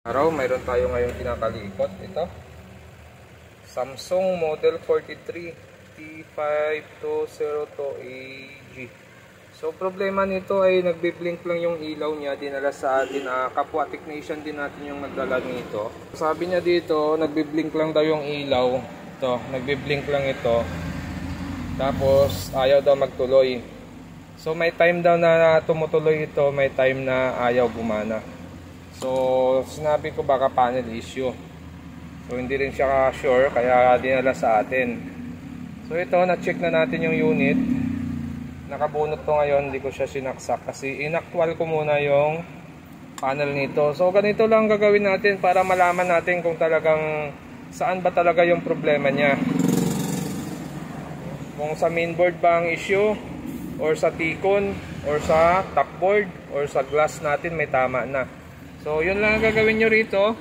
Araw, mayroon tayo ngayong kinakalikot. Ito, Samsung Model 43 T5202AG. So problema nito ay nagbi-blink lang yung ilaw niya. Dinala sa atin, kapwa technician din natin yung nagdala nito. Sabi niya dito, nagbi-blink lang daw yung ilaw. Ito, nagbi-blink lang ito. Tapos ayaw daw magtuloy. So may time daw na tumutuloy ito, may time na ayaw gumana. So, sinabi ko baka panel issue. So, hindi rin siya sure, kaya dinala sa atin. So, ito, na-check na natin yung unit. Nakabunot to ngayon, hindi ko siya sinaksak kasi inactual ko muna yung panel nito. So, ganito lang gagawin natin para malaman natin kung talagang saan ba talaga yung problema niya. Kung sa mainboard ba ang issue, or sa T-con, or sa top board, or sa glass natin may tama na. So, yun lang ang gagawin nyo rito.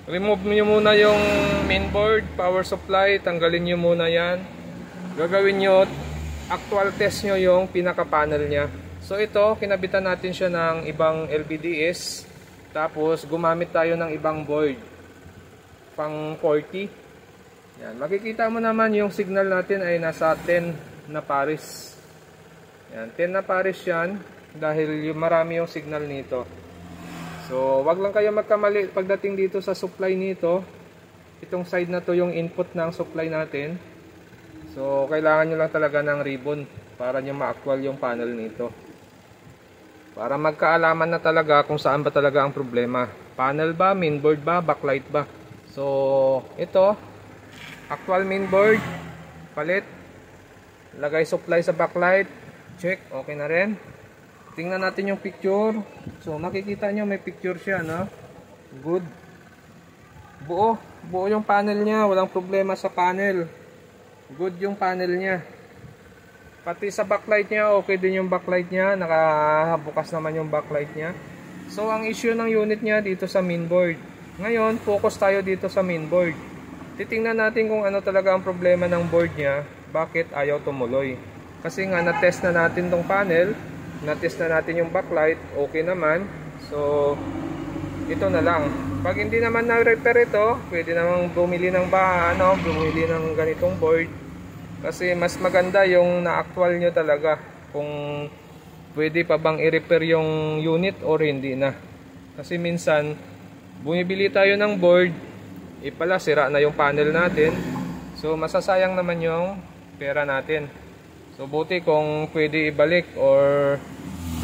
Remove nyo muna yung mainboard, power supply, tanggalin nyo muna yan. Gagawin nyo, actual test nyo yung pinaka-panel nya. So, ito, kinabitan natin siya ng ibang LVDS. Tapos, gumamit tayo ng ibang board. Pang 40. Yan. Makikita mo naman yung signal natin ay nasa 10 na pares. Yan, 10 na pares yan. Dahil marami yung signal nito. So, wag lang kayo magkamali pagdating dito sa supply nito. Itong side na to yung input ng supply natin. So, kailangan nyo lang talaga ng ribbon para nyo ma-actual yung panel nito. Para magkaalaman na talaga kung saan ba talaga ang problema. Panel ba, mainboard ba, backlight ba. So, ito, actual mainboard, palit, lagay supply sa backlight, check, okay na rin. Tingnan natin yung picture. So, makikita nyo may picture siya, no? Good. Buo yung panel niya. Walang problema sa panel. Good yung panel niya. Pati sa backlight niya, okay din yung backlight niya. Nakabukas naman yung backlight niya. So, ang issue ng unit niya dito sa mainboard. Ngayon, focus tayo dito sa mainboard. Titingnan natin kung ano talaga ang problema ng board niya. Bakit ayaw tumuloy. Kasi nga, na-test na natin tong panel. Na-test na natin yung backlight, okay naman. So, ito na lang. Pag hindi naman na-repair ito, pwede namang bumili ng bumili ng ganitong board. Kasi mas maganda yung na-actual nyo talaga. Kung pwede pa bang i-repair yung unit or hindi na. Kasi minsan, bumibili tayo ng board, pala sira na yung panel natin. So, masasayang naman yung pera natin. So, buti kung pwede ibalik or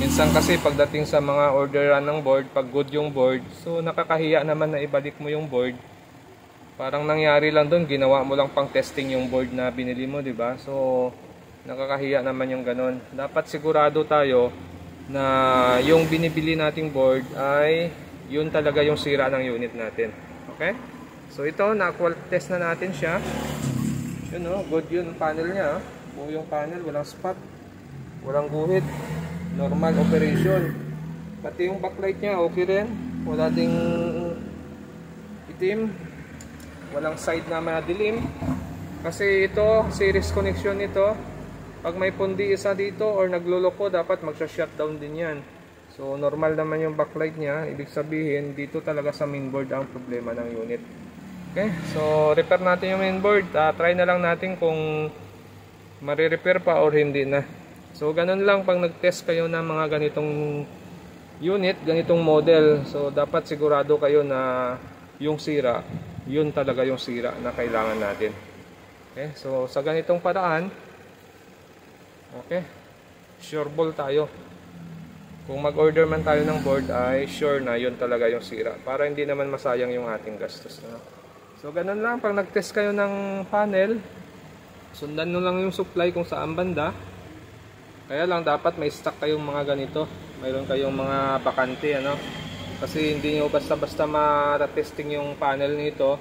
minsan kasi pagdating sa mga orderan ng board, pag good yung board, so nakakahiya naman na ibalik mo yung board. Parang nangyari lang doon, ginawa mo lang pang testing yung board na binili mo, di ba? So, nakakahiya naman yung ganun. Dapat sigurado tayo na yung binibili nating board ay yun talaga yung sira ng unit natin. Okay? So, ito, na-actual test na natin siya. Yun, no? Good yun panel niya. Buo yung panel, walang spot, walang guhit, normal operation. Pati yung backlight niya okay rin, wala ding itim, walang side na madilim. Kasi ito, series connection nito. Pag may pundi isa dito or nagluloko, dapat magsha-shutdown din yan. So normal naman yung backlight niya. Ibig sabihin, dito talaga sa mainboard ang problema ng unit. Okay, so repair natin yung mainboard. Try na lang natin kung marirepair pa or hindi na. So ganun lang pag nag-test kayo ng mga ganitong unit, ganitong model. So dapat sigurado kayo na yung sira, yun talaga yung sira na kailangan natin. Okay, so sa ganitong paraan, okay, sure ball tayo. Kung mag-order man tayo ng board ay sure na yun talaga yung sira. Para hindi naman masayang yung ating gastos. So ganun lang pag nag-test kayo ng panel. Sundan nyo lang yung supply kung saan banda. Kaya lang dapat may stock kayong mga ganito. Mayroon kayong mga bakante, ano. Kasi hindi nyo basta-basta ma-testing yung panel nito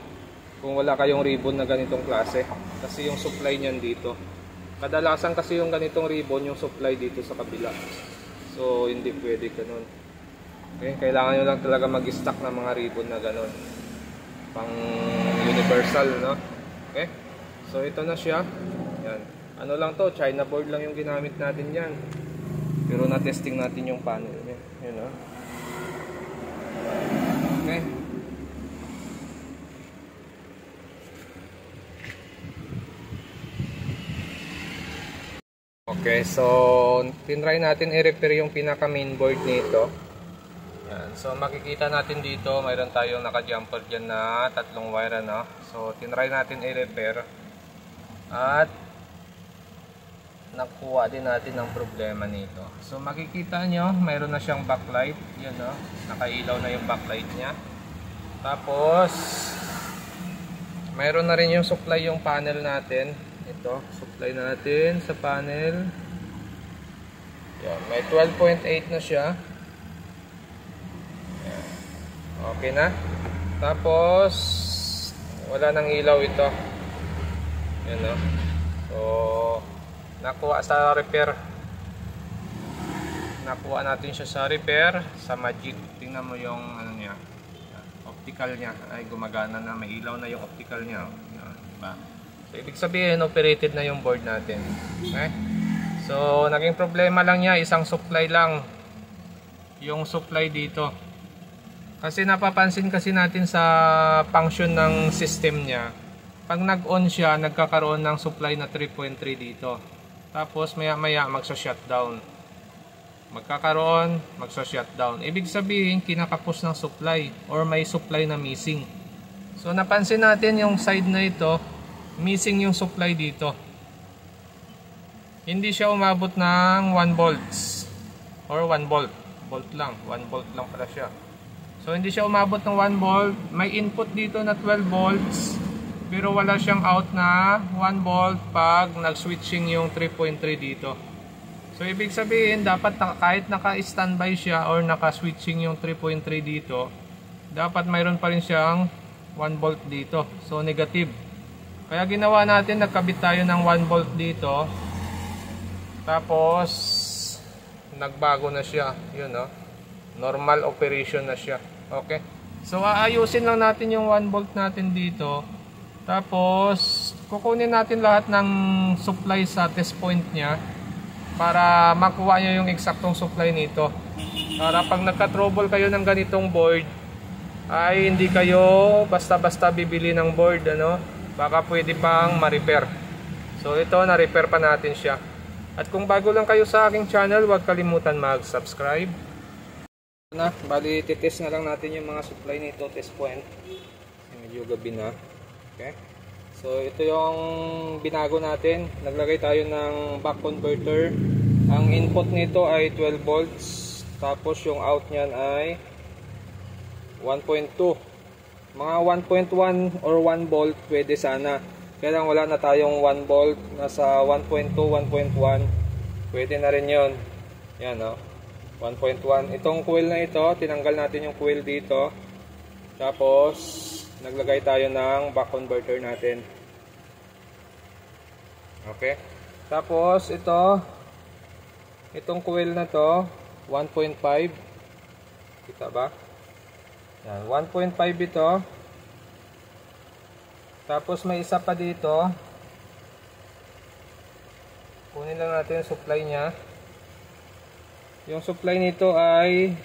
kung wala kayong ribbon na ganitong klase. Kasi yung supply niyan dito. Kadalasan kasi yung ganitong ribbon, yung supply dito sa kabila. So hindi pwede ganun. Okay, kailangan nyo lang talaga mag-stock ng mga ribbon na ganun. Pang universal, no. Okay. So ito na siya. Yan. Ano lang to, China board lang yung ginamit natin yan. Pero na-testing natin yung panel niya. Yun, Okay, so tinry natin i-repair yung pinaka mainboard nito. Yan. So makikita natin dito, mayroon tayong naka-jumper dyan na 3 wire, ano. So tinry natin i-repair at nakuha din natin ang problema nito. So makikita nyo, mayroon na siyang backlight. Yan, no? Nakailaw na yung backlight niya. Tapos mayroon na rin yung supply yung panel natin. Ito, supply natin sa panel. Yan, may 12.8 na siya. Yan. Okay na. Tapos wala nang ilaw ito. Yan, no? So nakuha sa repair. Nakuha natin siya sa repair sa Magic. Tingnan mo yung ano niya, optical niya ay gumagana na, may ilaw na yung optical niya. Yan, diba? So ibig sabihin operated na yung board natin. Okay? So naging problema lang niya, isang supply lang yung supply dito. Kasi napapansin kasi natin sa function ng system niya, pag nag-on siya, nagkakaroon ng supply na 3.3 dito. Tapos maya maya magsa-shutdown. Magkakaroon, magsa-shutdown. Ibig sabihin kinakapos ng supply or may supply na missing. So napansin natin yung side na ito, missing yung supply dito. Hindi siya umabot ng 1 volts or 1 volt. Volt lang, 1 volt lang pala siya. So hindi siya umabot ng 1 volt. May input dito na 12 volts. Pero wala siyang out na 1 volt pag nag-switching yung 3.3 dito. So ibig sabihin dapat kahit naka-standby siya or naka-switching yung 3.3 dito, dapat mayroon pa rin siyang 1 volt dito. So negative. Kaya ginawa natin, nagkabit tayo ng 1 volt dito. Tapos nagbago na siya. Yun, no? Normal operation na siya. Okay. So aayusin lang natin yung 1 volt natin dito. Tapos kukunin natin lahat ng supply sa test point niya para makuha niyo yung eksaktong supply nito. Para pag nagka-trouble kayo ng ganitong board, ay hindi kayo basta-basta bibili ng board, ano? Baka pwede pang ma-repair. So ito, na-repair pa natin siya. At kung bago lang kayo sa aking channel, huwag kalimutan mag-subscribe. Bali, titest na lang natin yung mga supply nito, test point. Medyo gabi na. Okay. So ito yung binago natin. Naglagay tayo ng back converter. Ang input nito ay 12 volts. Tapos yung out niyan ay 1.2. Mga 1.1 or 1 volt pwede sana. Kaya lang wala na tayong 1 volt. Nasa 1.2, 1.1. Pwede na rin yun. Yan, no? 1.1. Itong coil na ito, tinanggal natin yung coil dito. Tapos naglagay tayo ng back converter natin. Okay. Tapos itong coil na to 1.5. Kita ba? Yan, 1.5 ito. Tapos may isa pa dito. Kunin lang natin yung supply niya. Yung supply nito ay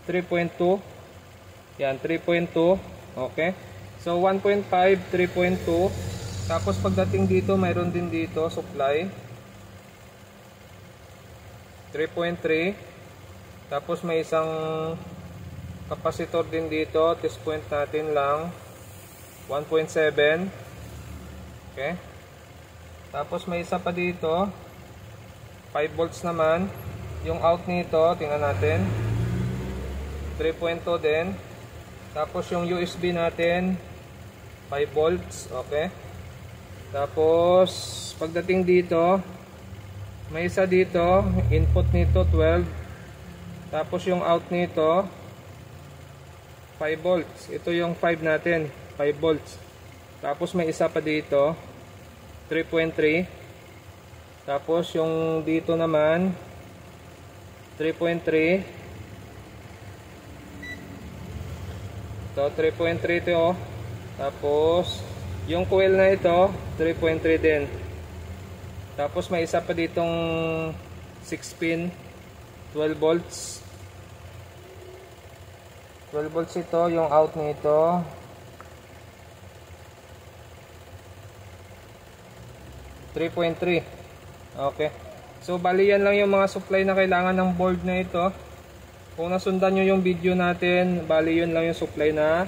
3.2. Yan, 3.2. Okay. So 1.5, 3.2. Tapos pagdating dito, mayroon din dito supply 3.3. Tapos may isang capacitor din dito, test point natin lang 1.7. Okay. Tapos may isa pa dito 5 volts naman. Yung out nito, tingnan natin 3.2 din. Tapos yung USB natin 5 volts. Okay. Tapos pagdating dito, may isa dito, input nito 12. Tapos yung out nito 5 volts. Ito yung 5 natin, 5 volts. Tapos may isa pa dito 3.3. Tapos yung dito naman 3.3. Ito 3.3 ito, oh. Tapos yung coil na ito 3.3 din. Tapos may isa pa ditong 6 pin 12 volts. 12 volts ito, yung out nito 3.3. Okay. So bali yan lang yung mga supply na kailangan ng board na ito. Kung nasundan nyo yung video natin, bali yun lang yung supply na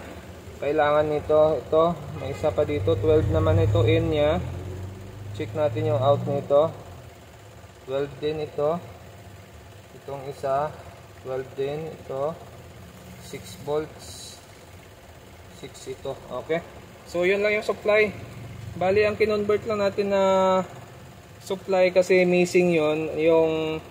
kailangan nito. Ito, may isa pa dito, 12 naman ito in nya. Check natin yung out nito. 12 din ito. Itong isa, 12 din ito. 6 volts. 6 ito. Okay. So yun lang yung supply. Bali ang kinonvert lang natin na supply kasi missing yon, yung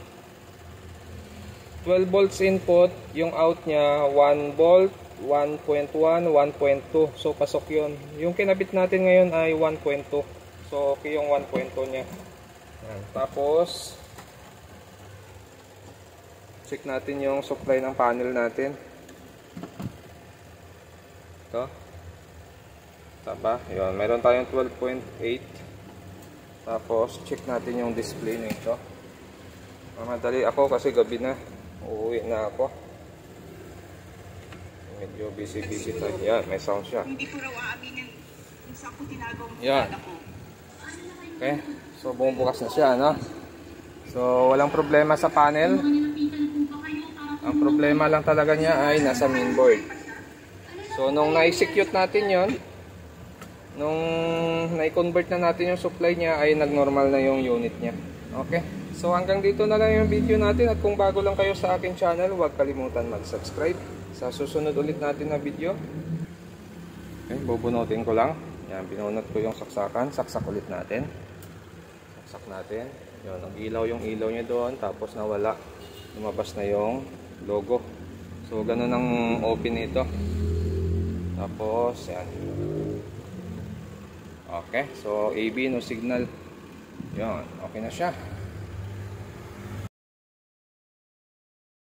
12 volts input, yung out nya 1 volt, 1.1, 1.2. So pasok yon. Yung kinabit natin ngayon ay 1.2. So okay yung 1.2 nya. Yan. Tapos check natin yung supply ng panel natin. Ito. Taba, yun, meron tayong 12.8. Tapos check natin yung display nito. Mamadali ako kasi gabi na. Uuwi na ako. Medyo busy tayo. Yan, may sound siya. Hindi ko raw aaminin kung saan ko tinagaw ang yan. ko. Okay, so bumubukas na siya, no? So walang problema sa panel. Ang problema lang talaga niya ay nasa mainboard. So nung na-execute natin yon, nung na-convert na natin yung supply niya, ay nag-normal na yung unit niya. Okay? So hanggang dito na lang yung video natin, at kung bago lang kayo sa aking channel, huwag kalimutan mag-subscribe sa susunod ulit natin na video. Okay, bubunutin ko lang. Yan, binunot ko yung saksakan. Saksak ulit natin. Saksak natin. Yun, nag-ilaw yung ilaw niya doon, tapos nawala. Lumabas na yung logo. So ganun ang open nito. Tapos yan. Okay, so AB no signal. Yan, okay na siya.